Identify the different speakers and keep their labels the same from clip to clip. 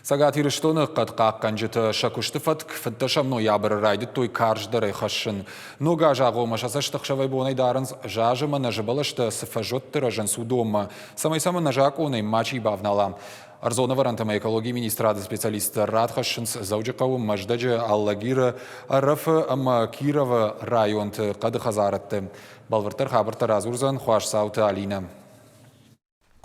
Speaker 1: Сагат ирыштоны қатқаққан жыты шакуштыфат кфітташам ноябрь райды той карждары хашын. Нога жағу машасаштық шавай бонай дарынз жажыма нажыбалышты сыфажоттыра жын судома. Самай-самы нажакуны мачи бавнала. Арзона варантама экологии министрады специалиста Радхашинс заужикаву маждаджи Аллагира Арафа Ама Кирова районты Кадыхазаратты. Балвартар хабарта разурзан хуаш сауты Алина.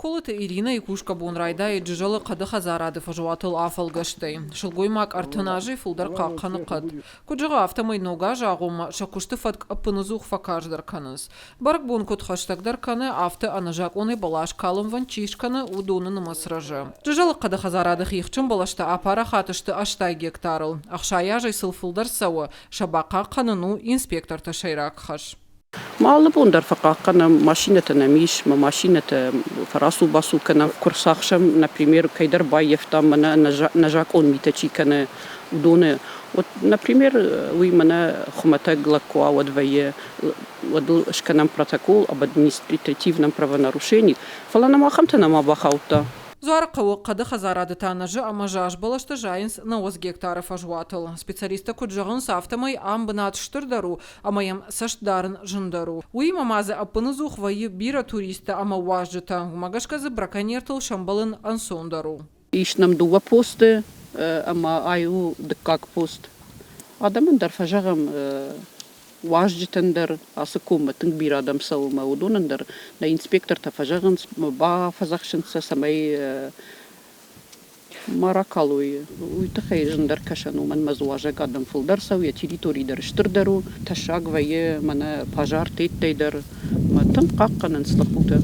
Speaker 2: Колыты Ирина и Кушка Бунрайда и Джижалы Кадыхазарады фажуатыл афалгашты. Шылгоймак артынажи фулдар қаққаны қад. Куджыға автомай нога жағума шакушты фатк аппынызух факаждар каныз. Барк бун кут хаштагдар каны авты анажак оны балаш калым ванчишканы удуны намасражы. Джижалы Кадыхазарады хихчым балашта апара хатышты аштай гектарыл. Ақшаяжай сылфулдар сауы шабақа қаныну инспектор ташайрак хаш.
Speaker 3: Мало бундар факакана машината на миш, машината фарасу басу кана курсахшам, например, Кайдарбаев там нажак он митачикана удоне. Вот, например, вы мана хумата глакуа водвое, вот шканам протокол об административном правонарушении. Фалана махамта на мабахаута.
Speaker 2: Зуарқауы Кадыхазарады танажы амажаш балашты жайынс на 10 гектары фажуатыл. Специалисты күджағын сафтамай амбынат штырдару, амаям саштдарын жындару. Уи мамазы аппынызу хвайы бира туриста ама уажжыта. Умагашказы браконьертыл шамбалын ансондару.
Speaker 3: Ишнам дува посты, ама аю дыкак пост. Адамындар фажағым важжитендер асыкуматың бир адам сауыма удонындыр на инспектор тафажагын ба фазахшынса самай маракалуй уйтахай жындар кашану ман мазуажа гадам фулдар сауя территорийдар штырдару ташагвае мана пожар тейттейдер матым какканын слапута.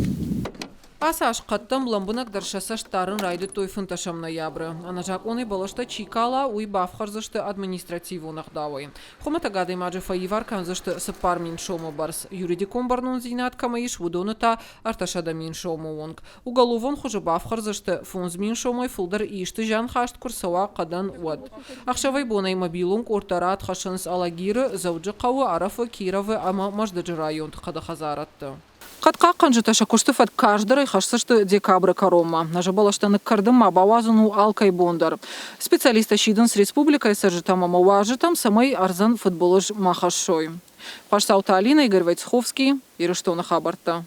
Speaker 2: Асаш қаттам ламбынак даршасаштарын райды тойфын ташам ноябры. Анажак оны балашта чикала уй бафхарзышты административу нахдавай. Хоматагады маджи фаивар канзышты сыпар миншому барс. Юридиком барнун зинат камаиш вудоныта арташада миншому вонг. Уголовон хуже бафхарзышты фунз миншомой фулдар ишты жан хашт курсава қадан уад. Ахшавай бонай мобилунг ортарат хашынс алагиры зауджы қауы арафы кировы ама маждаджы район Кадыхазаратты. Қатқа қанжыта шакуштыфат каждыры хашсышты декабры корома. Нажабалаштаны кардыма бавазыну алкай бондар. Специалиста шидын с республикой сажитама маважитам самай арзан футболыш махашой. Пашсаута Алина, Игорь Войцеховский, Ирыштона Хабарта.